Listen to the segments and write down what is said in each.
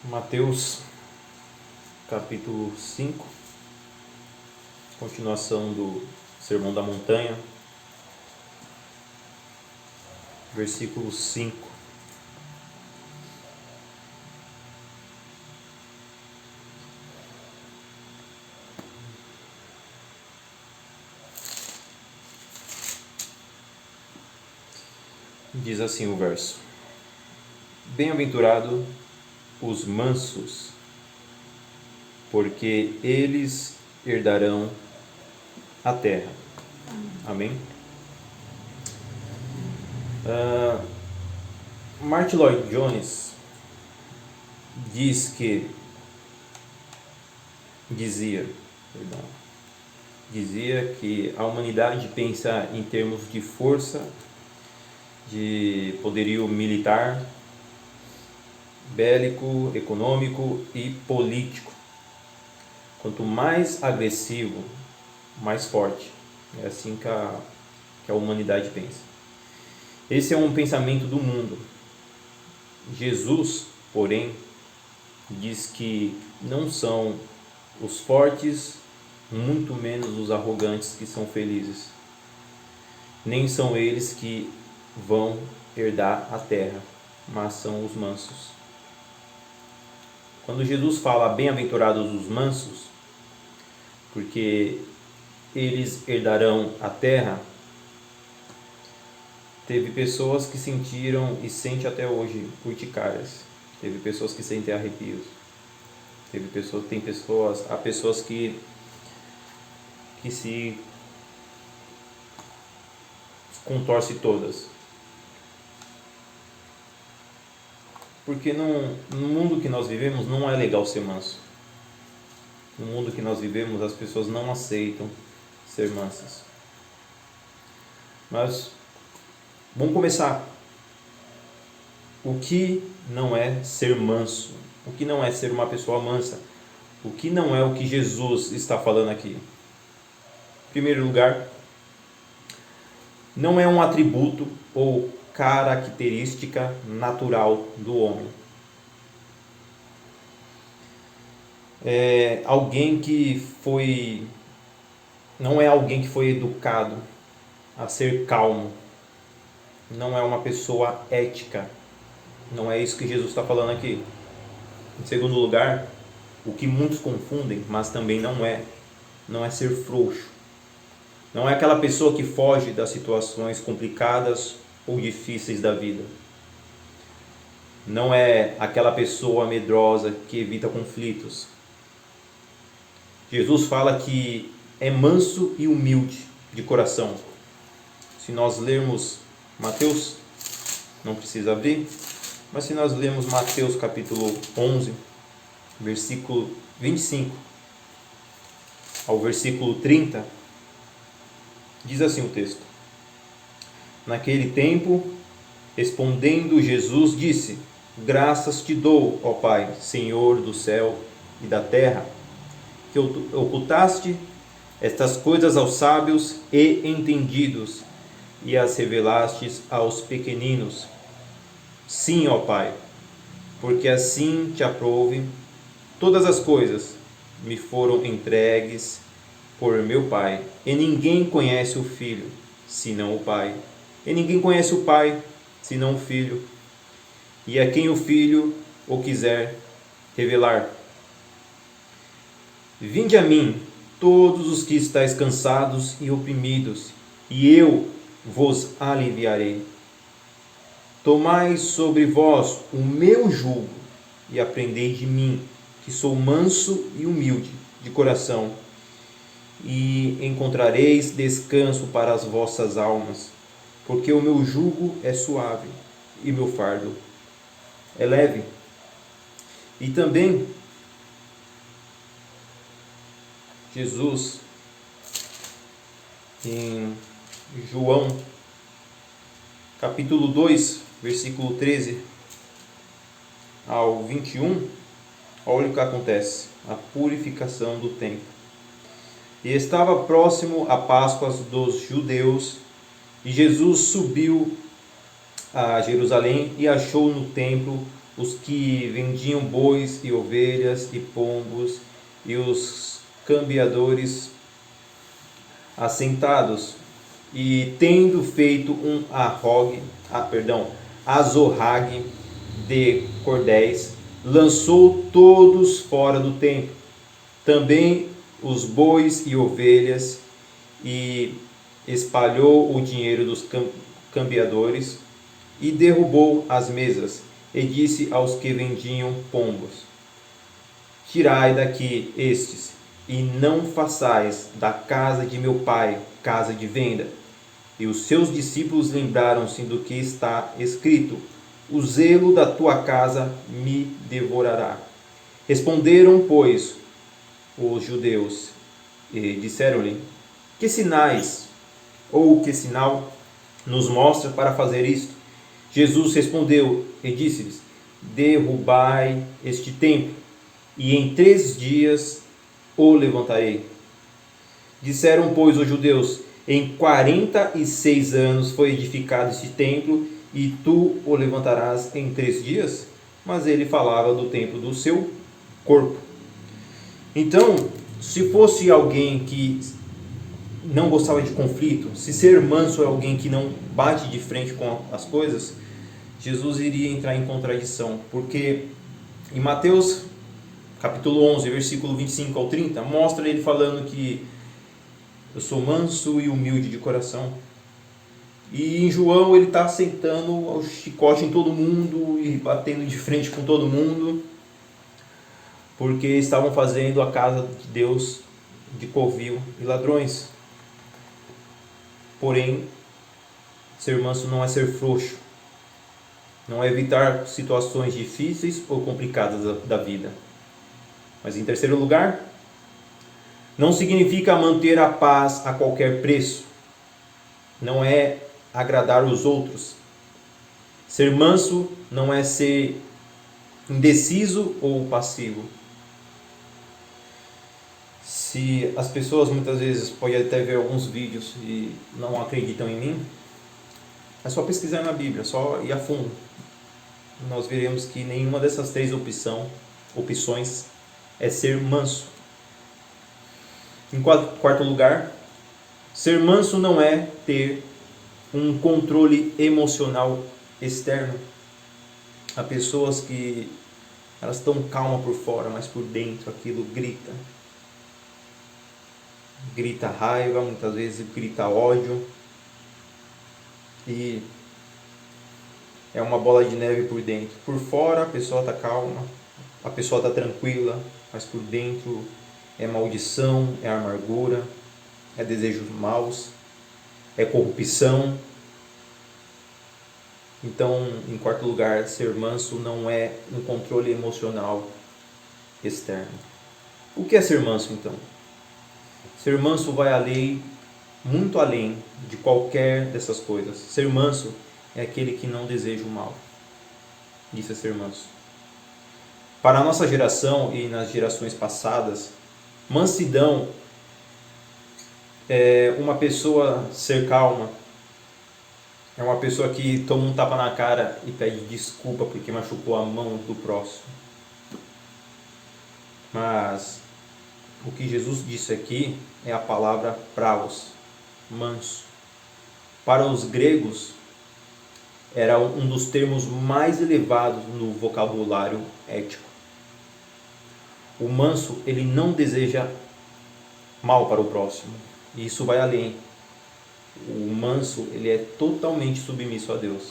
Mateus capítulo 5, continuação do Sermão da Montanha, versículo 5. Diz assim o verso: Bem-aventurado os mansos, porque eles herdarão a terra. Amém? Martyn Lloyd-Jones dizia que a humanidade pensa em termos de força, de poderio militar, bélico, econômico e político. Quanto mais agressivo, mais forte. É assim que a humanidade pensa. Esse é um pensamento do mundo. Jesus, porém, diz que não são os fortes, muito menos os arrogantes que são felizes. Nem são eles que vão herdar a terra, mas são os mansos. Quando Jesus fala bem-aventurados os mansos, porque eles herdarão a terra, teve pessoas que sentiram e sentem até hoje urticárias, teve pessoas que sentem arrepios, há pessoas que se contorcem todas. Porque no mundo que nós vivemos não é legal ser manso. No mundo que nós vivemos as pessoas não aceitam ser mansas. Mas vamos começar. O que não é ser manso? O que não é ser uma pessoa mansa? O que não é o que Jesus está falando aqui? Em primeiro lugar, não é um atributo ou característica natural do homem. Não é alguém que foi educado a ser calmo. Não é uma pessoa ética. Não é isso que Jesus está falando aqui. Em segundo lugar, o que muitos confundem, mas também não é ser frouxo. Não é aquela pessoa que foge das situações complicadas ou difíceis da vida. Não é aquela pessoa medrosa que evita conflitos. Jesus fala que é manso e humilde de coração. Se nós lermos Mateus, não precisa abrir, mas se nós lermos Mateus capítulo 11, versículo 25 ao versículo 30, diz assim o texto: Naquele tempo, respondendo Jesus, disse: Graças te dou, ó Pai, Senhor do céu e da terra, que ocultaste estas coisas aos sábios e entendidos e as revelastes aos pequeninos. Sim, ó Pai, porque assim te aprouve, todas as coisas me foram entregues por meu Pai, e ninguém conhece o Filho, senão o Pai, e ninguém conhece o Pai, senão o Filho, e a quem o Filho o quiser revelar. Vinde a mim, todos os que estáis cansados e oprimidos, e eu vos aliviarei. Tomai sobre vós o meu jugo, e aprendei de mim, que sou manso e humilde de coração, e encontrareis descanso para as vossas almas, porque o meu jugo é suave e meu fardo é leve. E também Jesus, em João capítulo 2, versículo 13 ao 21, olha o que acontece: a purificação do templo. E estava próximo a Páscoa dos judeus, e Jesus subiu a Jerusalém e achou no templo os que vendiam bois e ovelhas e pombos, e os cambiadores assentados, e tendo feito um azorrague de cordéis, lançou todos fora do templo, também os bois e ovelhas, e espalhou o dinheiro dos cambiadores, e derrubou as mesas, e disse aos que vendiam pombos: tirai daqui estes, e não façais da casa de meu pai casa de venda. E os seus discípulos lembraram-se do que está escrito: o zelo da tua casa me devorará. Responderam, pois, os judeus e disseram-lhe: que sinais ou que sinal nos mostra para fazer isto? Jesus respondeu e disse-lhes: derrubai este templo, e em 3 dias o levantarei. Disseram, pois, os judeus: em 46 anos foi edificado este templo, e tu o levantarás em 3 dias? Mas ele falava do templo do seu corpo. Então, se fosse alguém que não gostava de conflito, se ser manso é alguém que não bate de frente com as coisas, Jesus iria entrar em contradição, porque em Mateus capítulo 11, versículo 25 ao 30, mostra ele falando que eu sou manso e humilde de coração. E em João ele está sentando o chicote em todo mundo e batendo de frente com todo mundo, porque estavam fazendo a casa de Deus de covil e ladrões. Porém, ser manso não é ser frouxo, não é evitar situações difíceis ou complicadas da vida. Mas em terceiro lugar, não significa manter a paz a qualquer preço, não é agradar os outros. Ser manso não é ser indeciso ou passivo. Se as pessoas muitas vezes podem até ver alguns vídeos e não acreditam em mim, é só pesquisar na Bíblia, só ir a fundo. Nós veremos que nenhuma dessas 3 opções é ser manso. Em quarto lugar, ser manso não é ter um controle emocional externo. Há pessoas que elas estão calmas por fora, mas por dentro aquilo grita. Grita raiva, muitas vezes grita ódio. E é uma bola de neve por dentro. Por fora a pessoa está calma, a pessoa está tranquila, mas por dentro é maldição, é amargura, é desejos maus, é corrupção. Então, em quarto lugar, ser manso não é um controle emocional externo. O que é ser manso, então? Ser manso vai muito além de qualquer dessas coisas. Ser manso é aquele que não deseja o mal. Isso é ser manso. Para a nossa geração e nas gerações passadas, mansidão é uma pessoa ser calma, é uma pessoa que toma um tapa na cara e pede desculpa porque machucou a mão do próximo. Mas o que Jesus disse aqui é a palavra praos, manso. Para os gregos, era um dos termos mais elevados no vocabulário ético. O manso, ele não deseja mal para o próximo. E isso vai além. O manso, ele é totalmente submisso a Deus.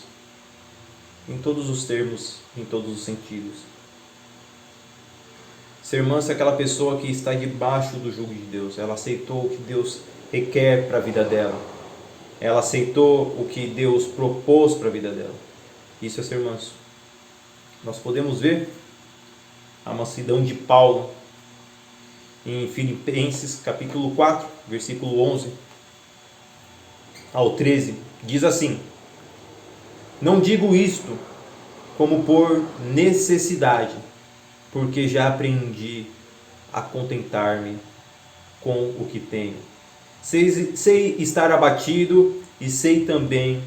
Em todos os termos, em todos os sentidos. Ser manso é aquela pessoa que está debaixo do jugo de Deus. Ela aceitou o que Deus requer para a vida dela. Ela aceitou o que Deus propôs para a vida dela. Isso é ser manso. Nós podemos ver a mansidão de Paulo em Filipenses capítulo 4, versículo 11 ao 13. Diz assim: não digo isto como por necessidade, porque já aprendi a contentar-me com o que tenho. Sei estar abatido e sei também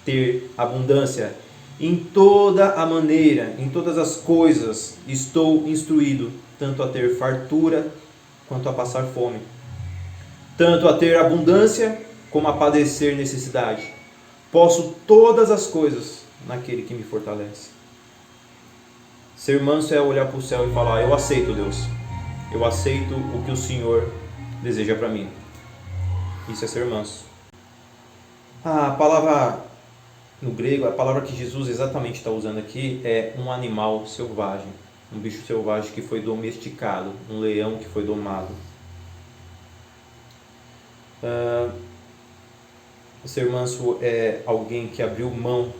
ter abundância. Em toda a maneira, em todas as coisas, estou instruído, tanto a ter fartura quanto a passar fome, tanto a ter abundância como a padecer necessidade. Posso todas as coisas naquele que me fortalece. Ser manso é olhar para o céu e falar: eu aceito, Deus, eu aceito o que o Senhor deseja para mim. Isso é ser manso. A palavra no grego, a palavra que Jesus exatamente está usando aqui é um animal selvagem, um bicho selvagem que foi domesticado, um leão que foi domado. Ser manso é alguém que abriu mão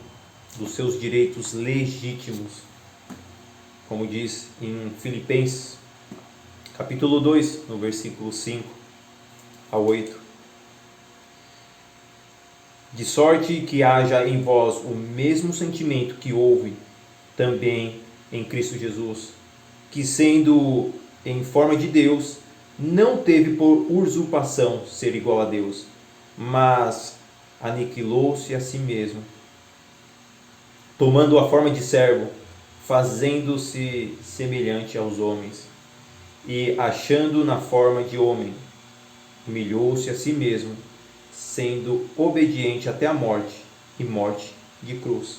dos seus direitos legítimos, como diz em Filipenses, capítulo 2, no versículo 5 a 8. De sorte que haja em vós o mesmo sentimento que houve também em Cristo Jesus, que sendo em forma de Deus, não teve por usurpação ser igual a Deus, mas aniquilou-se a si mesmo, tomando a forma de servo, fazendo-se semelhante aos homens, e achando na forma de homem, humilhou-se a si mesmo, sendo obediente até a morte, e morte de cruz.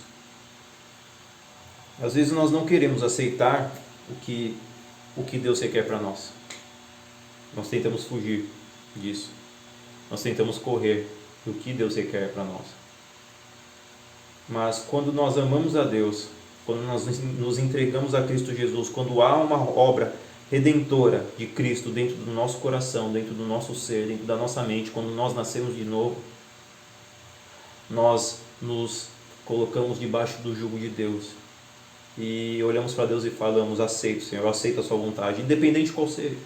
Às vezes nós não queremos aceitar o que Deus requer para nós. Nós tentamos fugir disso. Nós tentamos correr do que Deus requer para nós. Mas quando nós amamos a Deus, quando nós nos entregamos a Cristo Jesus, quando há uma obra redentora de Cristo dentro do nosso coração, dentro do nosso ser, dentro da nossa mente, quando nós nascemos de novo, nós nos colocamos debaixo do jugo de Deus e olhamos para Deus e falamos: aceito, Senhor, eu aceito a sua vontade, independente qual seja,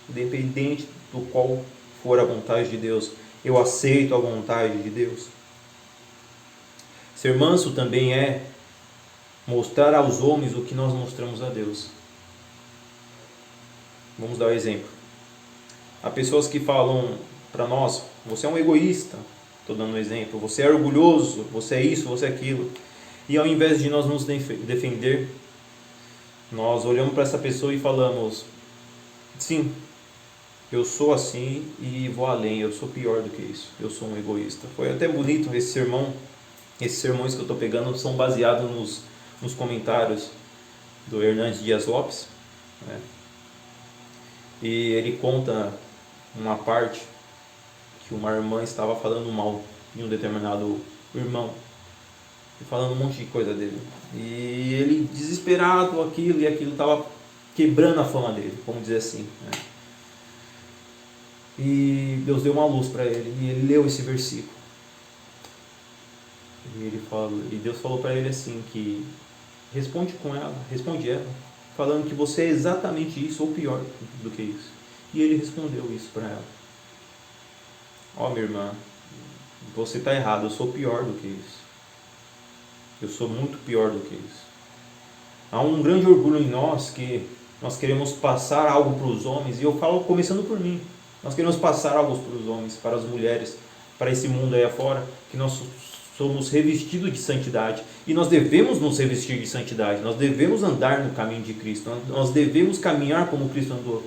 independente do qual for a vontade de Deus, eu aceito a vontade de Deus. Ser manso também é mostrar aos homens o que nós mostramos a Deus. Vamos dar um exemplo. Há pessoas que falam para nós: você é um egoísta, estou dando um exemplo, você é orgulhoso, você é isso, você é aquilo. E ao invés de nós nos defender, nós olhamos para essa pessoa e falamos: sim, eu sou assim e vou além, eu sou pior do que isso, eu sou um egoísta. Foi até bonito esse sermão. Esses sermões que eu estou pegando são baseados nos comentários do Hernandes Dias Lopes, né? E ele conta uma parte que uma irmã estava falando mal de um determinado irmão, e falando um monte de coisa dele, e ele desesperado, aquilo estava quebrando a fama dele, vamos dizer assim, né? E Deus deu uma luz para ele, e ele leu esse versículo, e Deus falou para ele assim, que responde ela, falando que você é exatamente isso, ou pior do que isso. E ele respondeu isso para ela: ó, minha irmã, você está errado, eu sou pior do que isso. Eu sou muito pior do que isso. Há um grande orgulho em nós que nós queremos passar algo para os homens, e eu falo começando por mim. Nós queremos passar algo para os homens, para as mulheres, para esse mundo aí afora, que nós somos revestidos de santidade, e nós devemos nos revestir de santidade, nós devemos andar no caminho de Cristo, nós devemos caminhar como Cristo andou.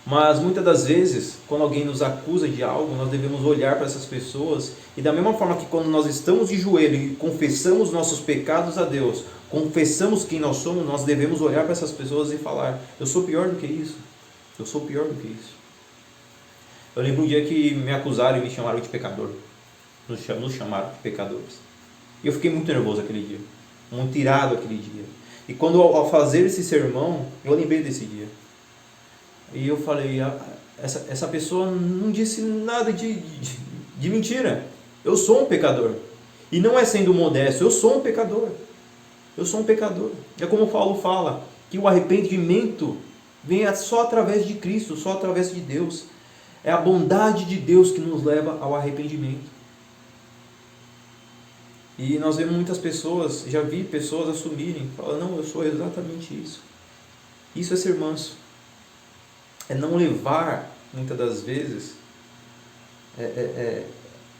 Mas muitas das vezes, quando alguém nos acusa de algo, nós devemos olhar para essas pessoas, e da mesma forma que quando nós estamos de joelho e confessamos nossos pecados a Deus, confessamos quem nós somos, nós devemos olhar para essas pessoas e falar: eu sou pior do que isso, eu sou pior do que isso. Eu lembro um dia que me acusaram e me chamaram de pecador, nos chamaram de pecadores, e eu fiquei muito nervoso aquele dia, muito irado aquele dia, e quando ao fazer esse sermão, eu lembrei desse dia. E eu falei: essa pessoa não disse nada de mentira. Eu sou um pecador. E não é sendo modesto, eu sou um pecador. Eu sou um pecador. É como Paulo fala, que o arrependimento vem só através de Cristo, só através de Deus. É a bondade de Deus que nos leva ao arrependimento. E nós vemos muitas pessoas, já vi pessoas assumirem, falam: não, eu sou exatamente isso. Isso é ser manso. É não levar, muitas das vezes,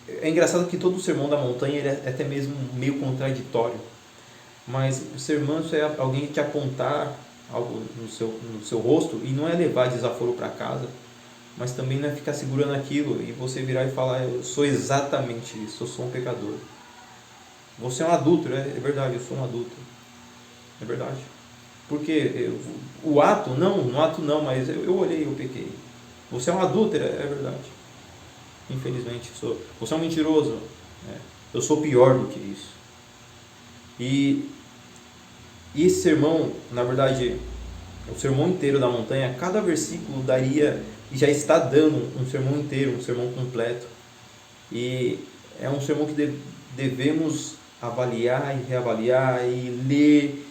É engraçado que todo o sermão da montanha ele é até mesmo meio contraditório. Mas ser manso é alguém te apontar algo no seu rosto e não é levar desaforo para casa, mas também não é ficar segurando aquilo e você virar e falar: eu sou exatamente isso, eu sou um pecador. Você é um adulto, é verdade, eu sou um adulto. É verdade. Porque o ato, não, no ato não, mas eu olhei e eu pequei. Você é um adúltero, é verdade. Infelizmente, você é um mentiroso. Né? Eu sou pior do que isso. E esse sermão, na verdade, o sermão inteiro da montanha, cada versículo daria, e já está dando um sermão inteiro, um sermão completo. E é um sermão que devemos avaliar e reavaliar, e ler,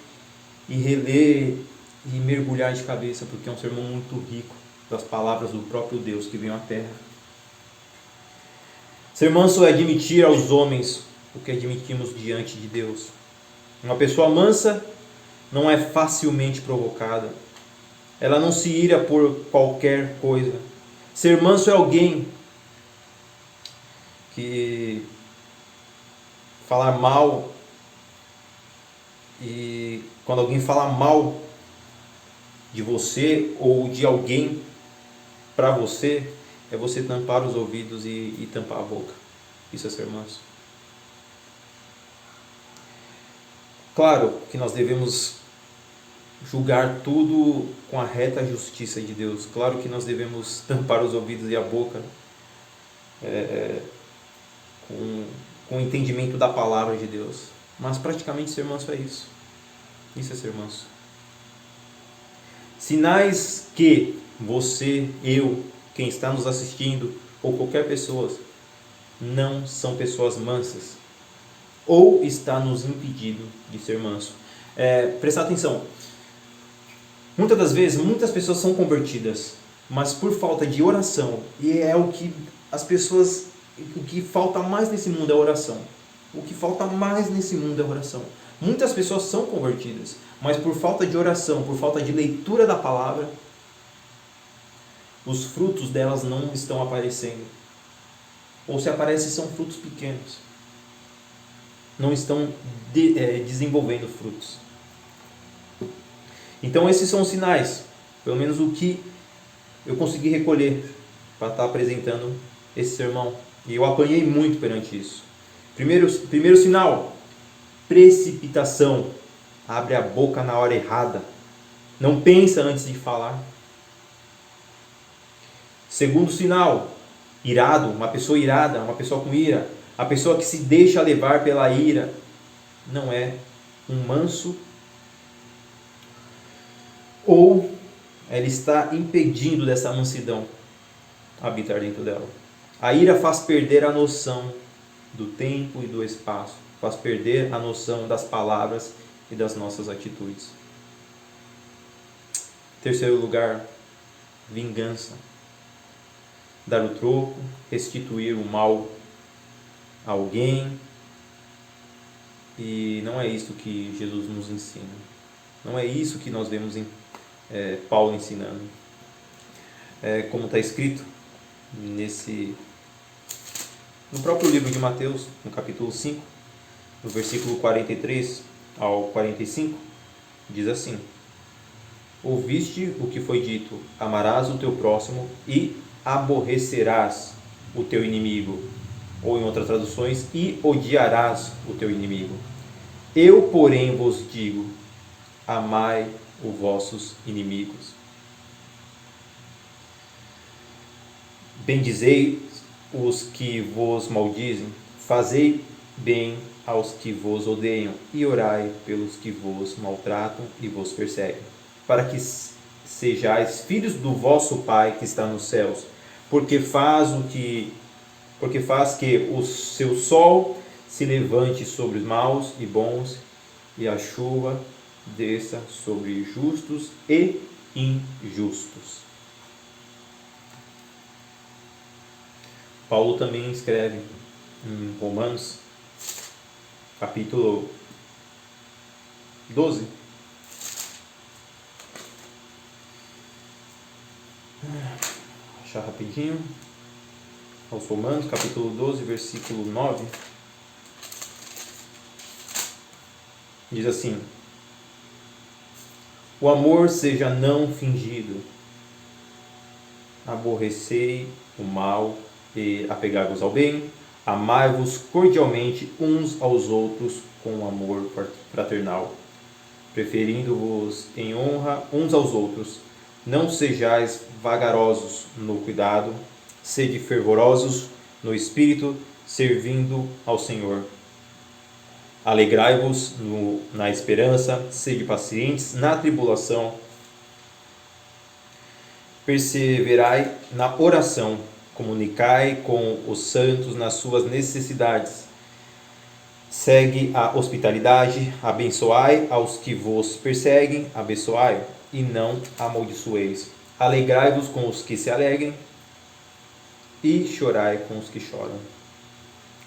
e reler, e mergulhar de cabeça, porque é um sermão muito rico das palavras do próprio Deus que veio à terra. Ser manso é admitir aos homens o que admitimos diante de Deus. Uma pessoa mansa não é facilmente provocada. Ela não se ira por qualquer coisa. Ser manso é alguém que falar mal, e quando alguém fala mal de você ou de alguém para você, é você tampar os ouvidos e tampar a boca. Isso é ser manso. Claro que nós devemos julgar tudo com a reta justiça de Deus. Claro que nós devemos tampar os ouvidos e a boca com o entendimento da palavra de Deus. Mas praticamente ser manso é isso. Isso é ser manso. Sinais que você, eu, quem está nos assistindo, ou qualquer pessoa, não são pessoas mansas, ou está nos impedindo de ser manso. Prestar atenção. Muitas das vezes, muitas pessoas são convertidas, mas por falta de oração, e é o que as pessoas, o que falta mais nesse mundo é oração. O que falta mais nesse mundo é oração. Muitas pessoas são convertidas, mas por falta de oração, por falta de leitura da palavra, os frutos delas não estão aparecendo. Ou se aparecem, são frutos pequenos. Não estão desenvolvendo frutos. Então esses são os sinais, pelo menos o que eu consegui recolher para estar apresentando esse sermão. E eu apanhei muito perante isso. Primeiro sinal, precipitação. Abre a boca na hora errada. Não pensa antes de falar. Segundo sinal, irado. Uma pessoa irada, uma pessoa com ira. A pessoa que se deixa levar pela ira não é um manso, ou ela está impedindo dessa mansidão habitar dentro dela. A ira faz perder a noção do tempo e do espaço, faz perder a noção das palavras e das nossas atitudes. Terceiro lugar, vingança. Dar o troco, restituir o mal a alguém. E não é isso que Jesus nos ensina. Não é isso que nós vemos em Paulo ensinando. Como está escrito no próprio livro de Mateus, no capítulo 5, no versículo 43 ao 45, diz assim: Ouviste o que foi dito, amarás o teu próximo e aborrecerás o teu inimigo. Ou em outras traduções, e odiarás o teu inimigo. Eu, porém, vos digo, amai os vossos inimigos. Bendizei os que vos maldizem, fazei bem aos que vos odeiam, e orai pelos que vos maltratam e vos perseguem, para que sejais filhos do vosso Pai que está nos céus, porque faz que o seu sol se levante sobre os maus e bons, e a chuva desça sobre justos e injustos. Paulo também escreve em Romanos, capítulo 12. Vou achar rapidinho. aos Romanos, capítulo 12, versículo 9. Diz assim: o amor seja não fingido, aborrecei o mal e apegai-vos ao bem, amai-vos cordialmente uns aos outros com amor fraternal, preferindo-vos em honra uns aos outros. Não sejais vagarosos no cuidado, sede fervorosos no espírito, servindo ao Senhor. Alegrai-vos na esperança, sede pacientes na tribulação, perseverai na oração, comunicai com os santos nas suas necessidades. Segue a hospitalidade, abençoai aos que vos perseguem, abençoai e não amaldiçoeis. Alegrai-vos com os que se alegrem e chorai com os que choram.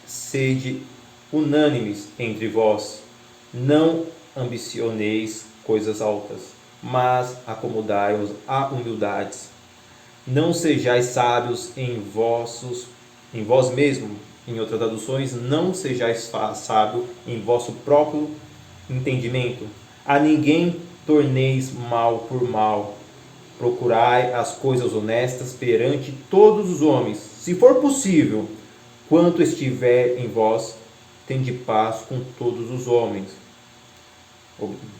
Sede unânimes entre vós, não ambicioneis coisas altas, mas acomodai-vos a humildades. Não sejais sábios em vós mesmos. Em outras traduções, não sejais sábio em vosso próprio entendimento. A ninguém torneis mal por mal. Procurai as coisas honestas perante todos os homens. Se for possível, quanto estiver em vós, tende paz com todos os homens.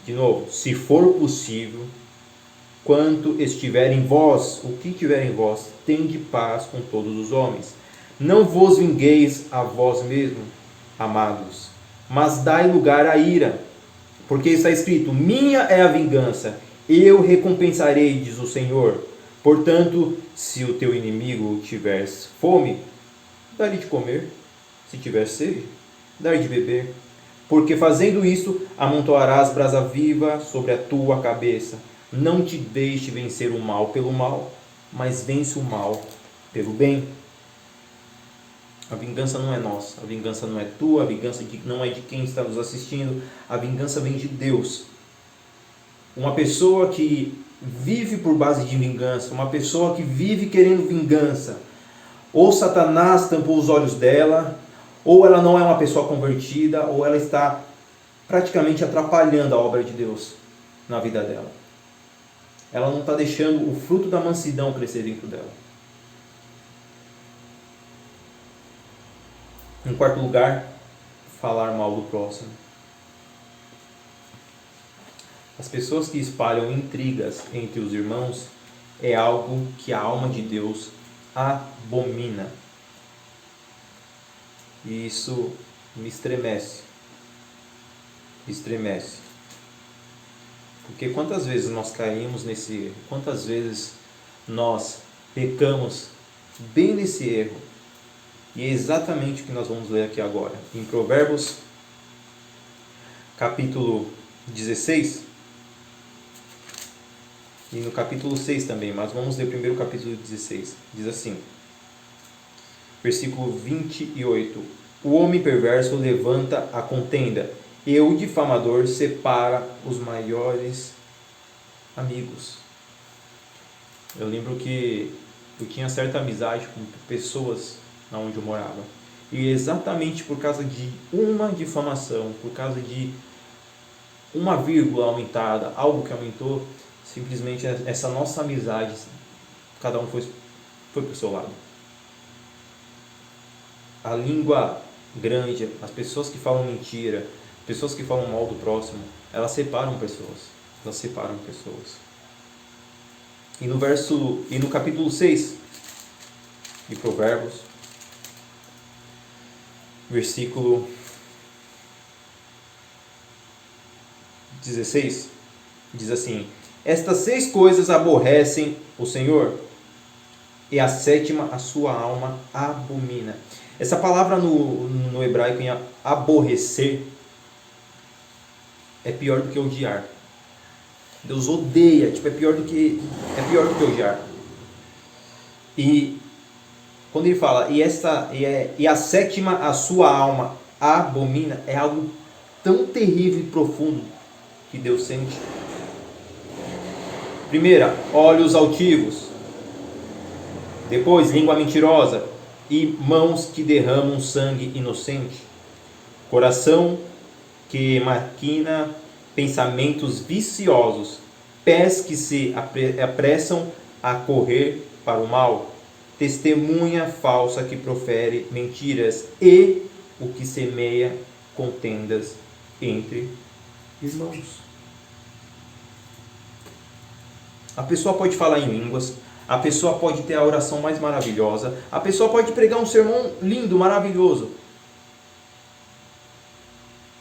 De novo, se for possível, quanto estiver em vós, o que tiver em vós, tende paz com todos os homens. Não vos vingueis a vós mesmos, amados, mas dai lugar à ira, porque está escrito: minha é a vingança, eu recompensarei, diz o Senhor. Portanto, se o teu inimigo tiver fome, dá-lhe de comer; se tiver sede, dá-lhe de beber. Porque fazendo isso, amontoarás brasa viva sobre a tua cabeça. Não te deixe vencer o mal pelo mal, mas vence o mal pelo bem. A vingança não é nossa, a vingança não é tua, a vingança não é de quem está nos assistindo, a vingança vem de Deus. Uma pessoa que vive por base de vingança, uma pessoa que vive querendo vingança, ou Satanás tampou os olhos dela, ou ela não é uma pessoa convertida, ou ela está praticamente atrapalhando a obra de Deus na vida dela. Ela não está deixando o fruto da mansidão crescer dentro dela. Em quarto lugar, falar mal do próximo. As pessoas que espalham intrigas entre os irmãos é algo que a alma de Deus abomina. E isso me estremece. Estremece. Porque quantas vezes nós caímos nesse erro? Quantas vezes nós pecamos bem nesse erro? E é exatamente o que nós vamos ler aqui agora. Em Provérbios, capítulo 16, e no capítulo 6 também, mas vamos ler primeiro o capítulo 16. Diz assim, versículo 28. O homem perverso levanta a contenda, e o difamador separa os maiores amigos. Eu lembro que eu tinha certa amizade com pessoas onde eu morava, e exatamente por causa de uma difamação, por causa de uma vírgula aumentada, algo que aumentou, simplesmente essa nossa amizade, cada um foi para o seu lado. A língua grande, as pessoas que falam mentira, pessoas que falam mal do próximo, elas separam pessoas. Elas separam pessoas. E no capítulo 6 de Provérbios, versículo 16, diz assim: estas 6 coisas aborrecem o Senhor, e a 7ª a sua alma abomina. Essa palavra no hebraico em aborrecer é pior do que odiar. Deus odeia, é pior do que odiar. E quando ele fala, e a 7ª a sua alma abomina, é algo tão terrível e profundo que Deus sente. Primeira, olhos altivos. Depois, língua mentirosa. e mãos que derramam sangue inocente, coração que maquina pensamentos viciosos, pés que se apressam a correr para o mal, testemunha falsa que profere mentiras e o que semeia contendas entre irmãos. A pessoa pode falar em línguas, a pessoa pode ter a oração mais maravilhosa, a pessoa pode pregar um sermão lindo, maravilhoso.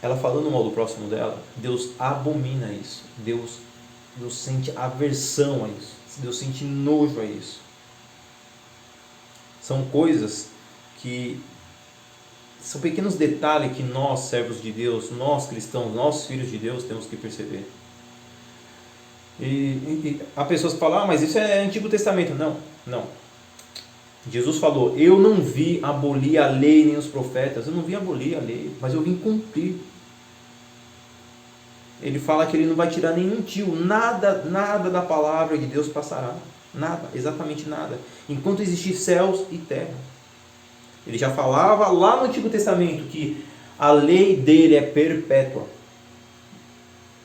Ela falando mal do próximo dela, Deus abomina isso. Deus sente aversão a isso. Deus sente nojo a isso. São coisas que são pequenos detalhes que nós, servos de Deus, nós cristãos, nós filhos de Deus, temos que perceber. E há pessoas que falam, mas isso é Antigo Testamento. Não. Jesus falou, eu não vi abolir a lei nem os profetas. Eu não vim abolir a lei, mas eu vim cumprir. Ele fala que ele não vai tirar nenhum tio. Nada da palavra de Deus passará. Nada, exatamente nada. Enquanto existir céus e terra. Ele já falava lá no Antigo Testamento que a lei dele é perpétua.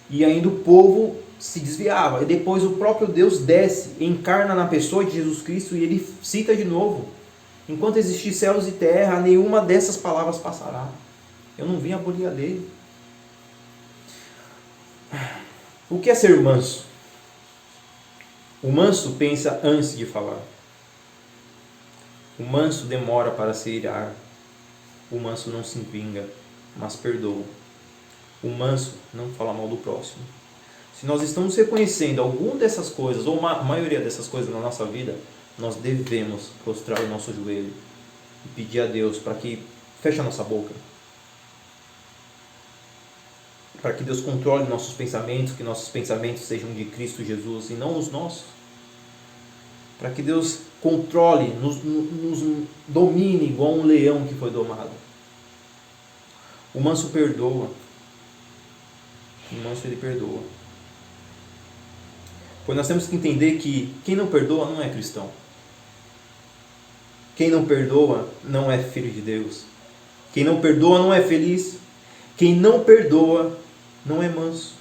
E ainda o povo se desviava. E depois o próprio Deus desce, encarna na pessoa de Jesus Cristo e ele cita de novo. Enquanto existir céus e terra, nenhuma dessas palavras passará. Eu não vim abolir a lei. O que é ser manso? O manso pensa antes de falar. O manso demora para se irar. O manso não se vinga, mas perdoa. O manso não fala mal do próximo. Se nós estamos reconhecendo alguma dessas coisas, ou a maioria dessas coisas na nossa vida, nós devemos prostrar o nosso joelho e pedir a Deus para que feche a nossa boca. Para que Deus controle nossos pensamentos, que nossos pensamentos sejam de Cristo Jesus e não os nossos. Para que Deus controle, nos domine igual um leão que foi domado. O manso perdoa. O manso ele perdoa. Pois nós temos que entender que quem não perdoa não é cristão. Quem não perdoa não é filho de Deus. Quem não perdoa não é feliz. Quem não perdoa não é manso.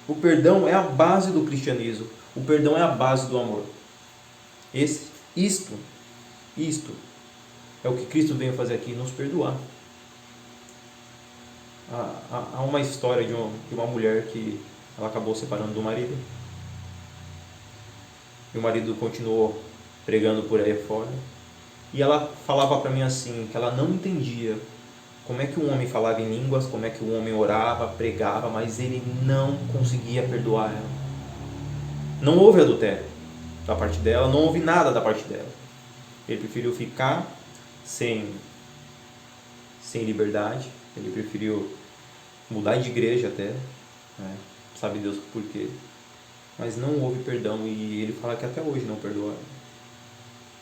O perdão é a base do cristianismo. O perdão é a base do amor. Isto é o que Cristo veio fazer aqui, nos perdoar. Há uma história de uma mulher que ela acabou separando do marido. E o marido continuou pregando por aí fora. E ela falava para mim assim, que ela não entendia como é que um homem falava em línguas, como é que um homem orava, pregava, mas ele não conseguia perdoar ela. Não houve adultério da parte dela, não houve nada da parte dela. Ele preferiu ficar sem liberdade, ele preferiu mudar de igreja até, né? Sabe Deus por quê. Mas não houve perdão e ele fala que até hoje não perdoa.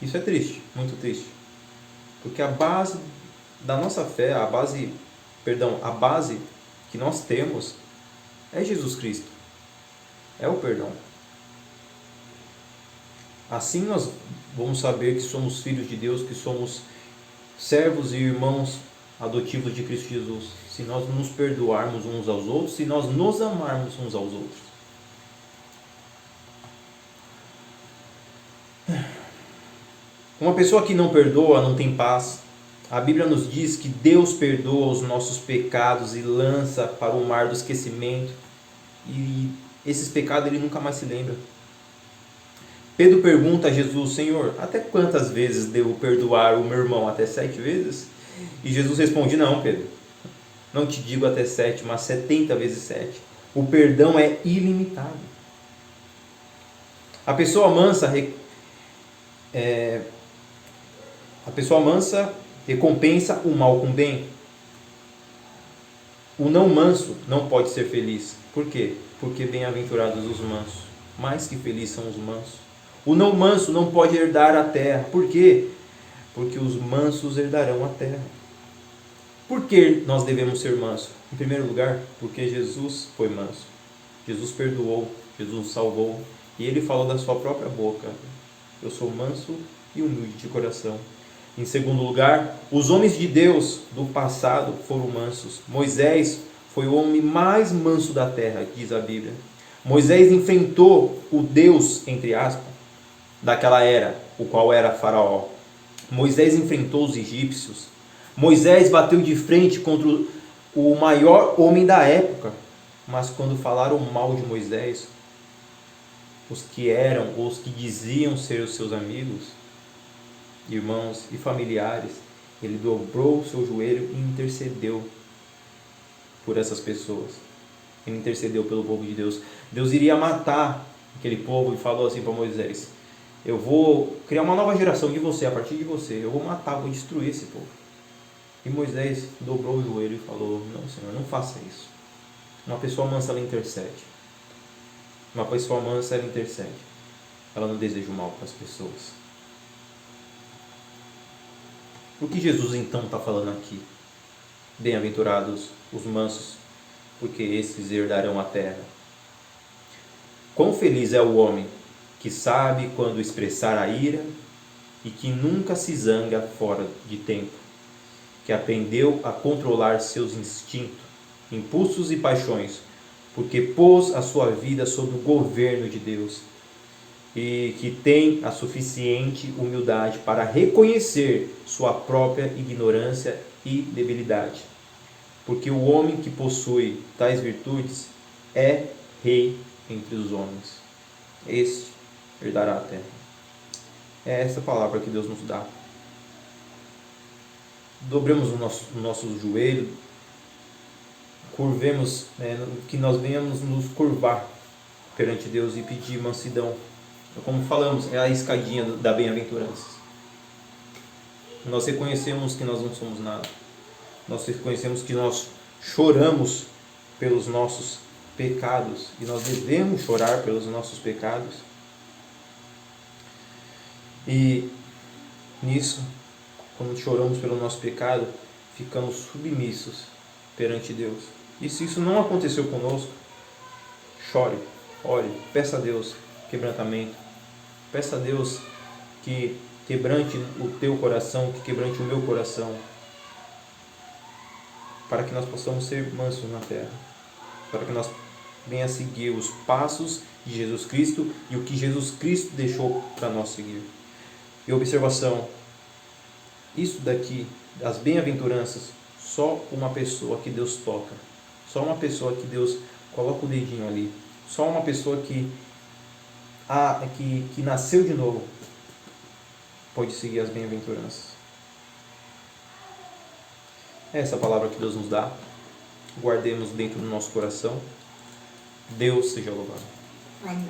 Isso é triste, muito triste. Porque a base da nossa fé, a base que nós temos é Jesus Cristo. É o perdão. Assim nós vamos saber que somos filhos de Deus, que somos servos e irmãos adotivos de Cristo Jesus. Se nós nos perdoarmos uns aos outros, se nós nos amarmos uns aos outros. Uma pessoa que não perdoa não tem paz. A Bíblia nos diz que Deus perdoa os nossos pecados e lança para o mar do esquecimento. E esses pecados ele nunca mais se lembra. Pedro pergunta a Jesus, Senhor, até quantas vezes devo perdoar o meu irmão? Até 7 vezes? E Jesus responde, não, Pedro, não te digo até 7, mas 70 vezes 7. O perdão é ilimitado. A pessoa mansa recompensa o mal com bem. O não manso não pode ser feliz. Por quê? Porque bem-aventurados os mansos. Mais que felizes são os mansos. O não manso não pode herdar a terra. Por quê? Porque os mansos herdarão a terra. Por que nós devemos ser mansos? Em primeiro lugar, porque Jesus foi manso. Jesus perdoou, Jesus salvou. E ele falou da sua própria boca, eu sou manso e humilde de coração. Em segundo lugar, os homens de Deus do passado foram mansos. Moisés foi o homem mais manso da terra, diz a Bíblia. Moisés enfrentou o Deus, entre aspas, daquela era, o qual era Faraó. Moisés enfrentou os egípcios. Moisés bateu de frente contra o maior homem da época. Mas quando falaram mal de Moisés, os que eram, ou os que diziam ser os seus amigos, irmãos e familiares, ele dobrou o seu joelho e intercedeu por essas pessoas. Ele intercedeu pelo povo de Deus. Deus iria matar aquele povo e falou assim para Moisés: eu vou criar uma nova geração de você, a partir de você, eu vou matar, vou destruir esse povo. E Moisés dobrou o joelho e falou: não, Senhor, não faça isso. Uma pessoa mansa, ela intercede. Uma pessoa mansa, ela intercede. Ela não deseja o mal para as pessoas. O que Jesus então está falando aqui? Bem-aventurados os mansos, porque esses herdarão a terra. Quão feliz é o homem que sabe quando expressar a ira e que nunca se zanga fora de tempo, que aprendeu a controlar seus instintos, impulsos e paixões, porque pôs a sua vida sob o governo de Deus, e que tem a suficiente humildade para reconhecer sua própria ignorância e debilidade. Porque o homem que possui tais virtudes é rei entre os homens. Este herdará a terra. É essa palavra que Deus nos dá. Dobremos o nosso joelho, curvemos, que nós venhamos nos curvar perante Deus e pedir mansidão. Como falamos, é a escadinha da bem-aventurança. Nós reconhecemos que nós não somos nada. Nós reconhecemos que nós choramos pelos nossos pecados e nós devemos chorar pelos nossos pecados. E nisso, quando choramos pelo nosso pecado, ficamos submissos perante Deus. E se isso não aconteceu conosco, chore, ore, peça a Deus quebrantamento. Peça a Deus que quebrante o teu coração, que quebrante o meu coração, para que nós possamos ser mansos na terra, para que nós venha seguir os passos de Jesus Cristo e o que Jesus Cristo deixou para nós seguir. E observação, isso daqui, as bem-aventuranças, só uma pessoa que Deus toca, só uma pessoa que Deus coloca o dedinho ali, só uma pessoa que nasceu de novo pode seguir as bem-aventuranças. É essa palavra que Deus nos dá. Guardemos dentro do nosso coração. Deus seja louvado. Amém.